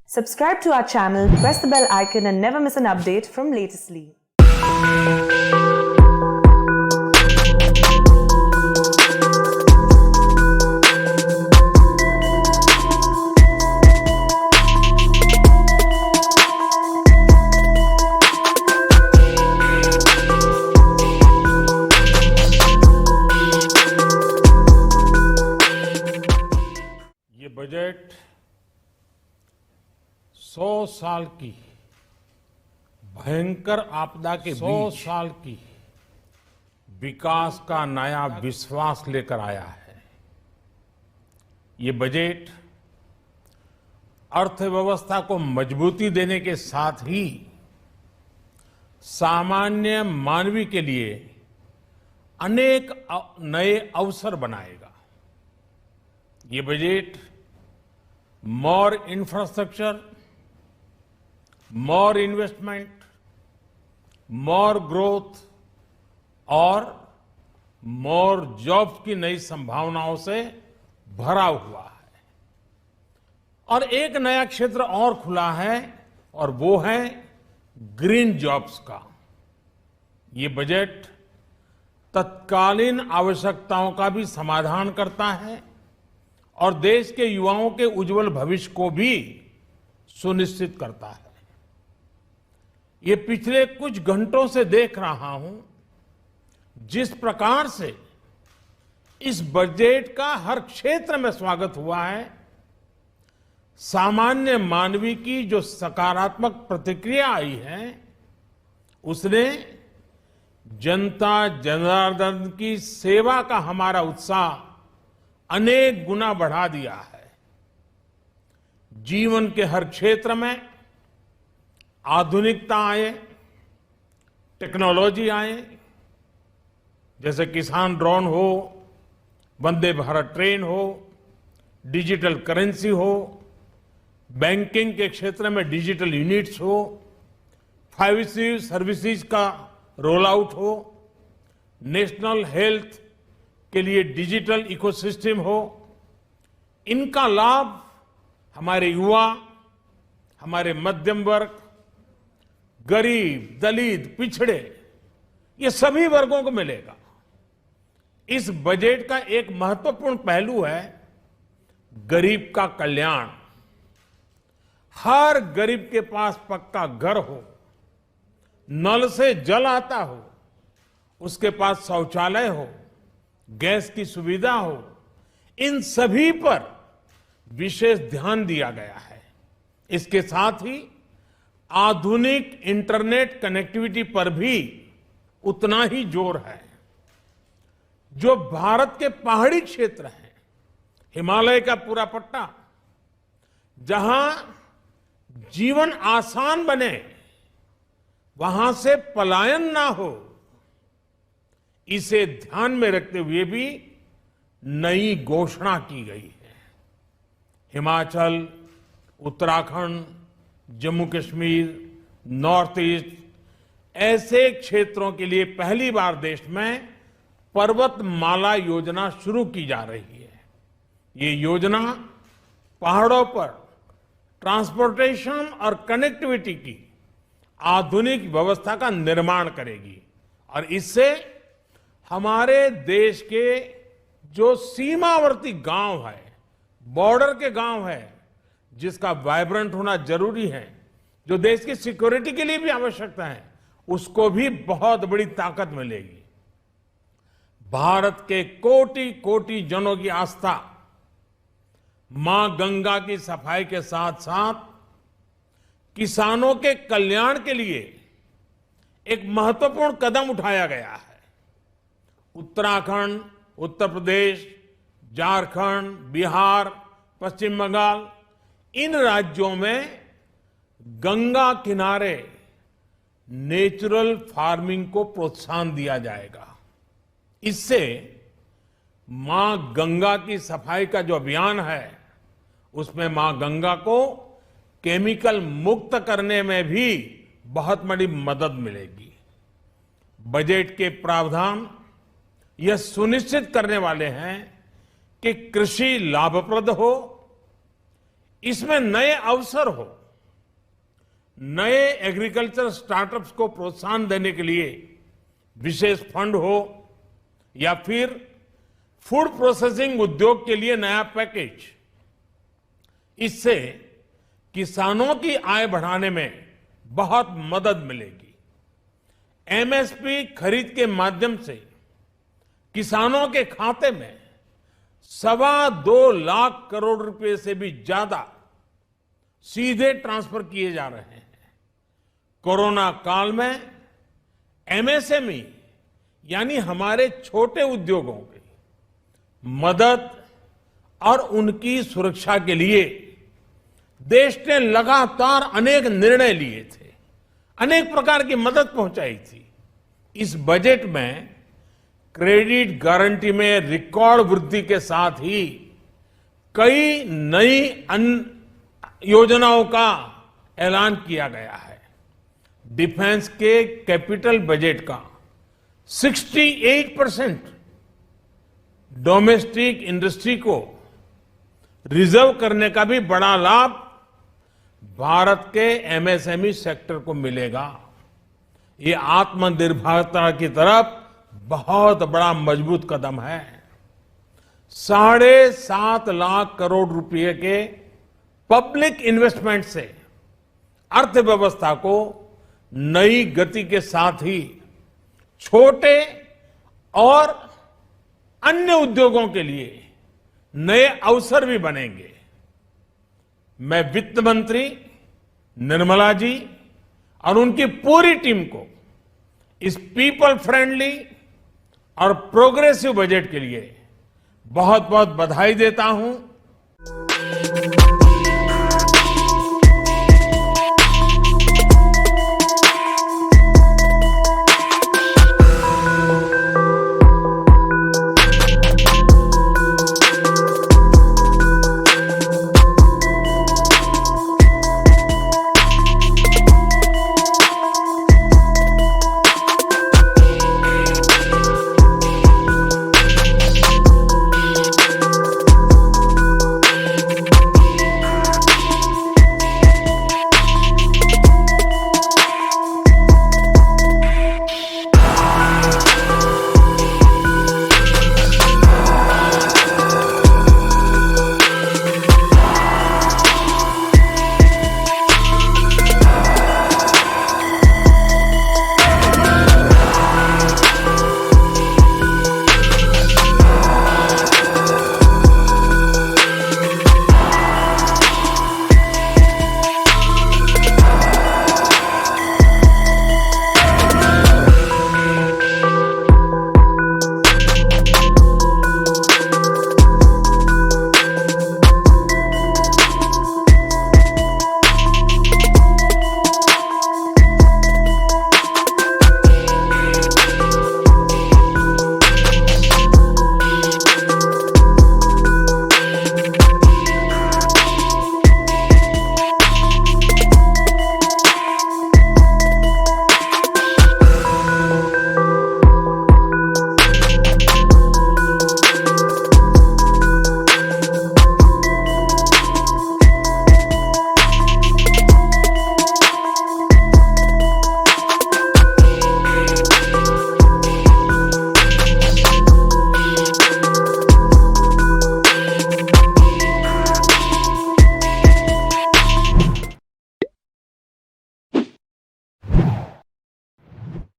Subscribe to our channel, press the bell icon and never miss an update from Latestly. ये budget 100 साल की भयंकर आपदा के 100 साल की विकास का नया विश्वास लेकर आया है। ये बजट अर्थव्यवस्था को मजबूती देने के साथ ही सामान्य मानवी के लिए अनेक नए अवसर बनाएगा। ये बजट मोर इंफ्रास्ट्रक्चर, मोर इन्वेस्टमेंट, मोर ग्रोथ और मोर जॉब्स की नई संभावनाओं से भरा हुआ है। और एक नया क्षेत्र और खुला है और वो है ग्रीन जॉब्स का। ये बजट तत्कालीन आवश्यकताओं का भी समाधान करता है और देश के युवाओं के उज्जवल भविष्य को भी सुनिश्चित करता है। ये पिछले कुछ घंटों से देख रहा हूं जिस प्रकार से इस बजट का हर क्षेत्र में स्वागत हुआ है। सामान्य मानवी की जो सकारात्मक प्रतिक्रिया आई है उसने जनता जनार्दन की सेवा का हमारा उत्साह अनेक गुना बढ़ा दिया है। जीवन के हर क्षेत्र में आधुनिकता आए, टेक्नोलॉजी आए, जैसे किसान ड्रोन हो, वंदे भारत ट्रेन हो, डिजिटल करेंसी हो, बैंकिंग के क्षेत्र में डिजिटल यूनिट्स हो, 5G सर्विसेज का रोल आउट हो, नेशनल हेल्थ के लिए डिजिटल इकोसिस्टम हो। इनका लाभ हमारे युवा, हमारे मध्यम वर्ग, गरीब, दलित, पिछड़े, ये सभी वर्गों को मिलेगा। इस बजट का एक महत्वपूर्ण पहलू है गरीब का कल्याण। हर गरीब के पास पक्का घर हो, नल से जल आता हो, उसके पास शौचालय हो, गैस की सुविधा हो, इन सभी पर विशेष ध्यान दिया गया है। इसके साथ ही आधुनिक इंटरनेट कनेक्टिविटी पर भी उतना ही जोर है। जो भारत के पहाड़ी क्षेत्र हैं, हिमालय का पूरा पट्टा, जहां जीवन आसान बने, वहां से पलायन ना हो, इसे ध्यान में रखते हुए भी नई घोषणा की गई है। हिमाचल, उत्तराखंड, जम्मू कश्मीर, नॉर्थ ईस्ट ऐसे क्षेत्रों के लिए पहली बार देश में पर्वतमाला योजना शुरू की जा रही है। ये योजना पहाड़ों पर ट्रांसपोर्टेशन और कनेक्टिविटी की आधुनिक व्यवस्था का निर्माण करेगी और इससे हमारे देश के जो सीमावर्ती गांव है, बॉर्डर के गांव है, जिसका वाइब्रेंट होना जरूरी है, जो देश की सिक्योरिटी के लिए भी आवश्यकता है, उसको भी बहुत बड़ी ताकत मिलेगी। भारत के कोटि कोटि जनों की आस्था मां गंगा की सफाई के साथ साथ किसानों के कल्याण के लिए एक महत्वपूर्ण कदम उठाया गया है। उत्तराखंड, उत्तर प्रदेश, झारखंड, बिहार, पश्चिम बंगाल, इन राज्यों में गंगा किनारे नेचुरल फार्मिंग को प्रोत्साहन दिया जाएगा। इससे मां गंगा की सफाई का जो अभियान है उसमें मां गंगा को केमिकल मुक्त करने में भी बहुत बड़ी मदद मिलेगी। बजट के प्रावधान यह सुनिश्चित करने वाले हैं कि कृषि लाभप्रद हो, इसमें नए अवसर हो, नए एग्रीकल्चर स्टार्टअप्स को प्रोत्साहन देने के लिए विशेष फंड हो या फिर फूड प्रोसेसिंग उद्योग के लिए नया पैकेज, इससे किसानों की आय बढ़ाने में बहुत मदद मिलेगी। एमएसपी खरीद के माध्यम से किसानों के खाते में 2.25 लाख करोड़ रुपए से भी ज्यादा सीधे ट्रांसफर किए जा रहे हैं। कोरोना काल में एमएसएमई यानी हमारे छोटे उद्योगों की मदद और उनकी सुरक्षा के लिए देश ने लगातार अनेक निर्णय लिए थे, अनेक प्रकार की मदद पहुंचाई थी। इस बजट में क्रेडिट गारंटी में रिकॉर्ड वृद्धि के साथ ही कई नई योजनाओं का ऐलान किया गया है। डिफेंस के कैपिटल बजट का 68% डोमेस्टिक इंडस्ट्री को रिजर्व करने का भी बड़ा लाभ भारत के एमएसएमई सेक्टर को मिलेगा। ये आत्मनिर्भरता की तरफ बहुत बड़ा मजबूत कदम है। 7.5 लाख करोड़ रुपए के पब्लिक इन्वेस्टमेंट से अर्थव्यवस्था को नई गति के साथ ही छोटे और अन्य उद्योगों के लिए नए अवसर भी बनेंगे। मैं वित्त मंत्री निर्मला जी और उनकी पूरी टीम को इस पीपल फ्रेंडली और प्रोग्रेसिव बजट के लिए बहुत बहुत बधाई देता हूं।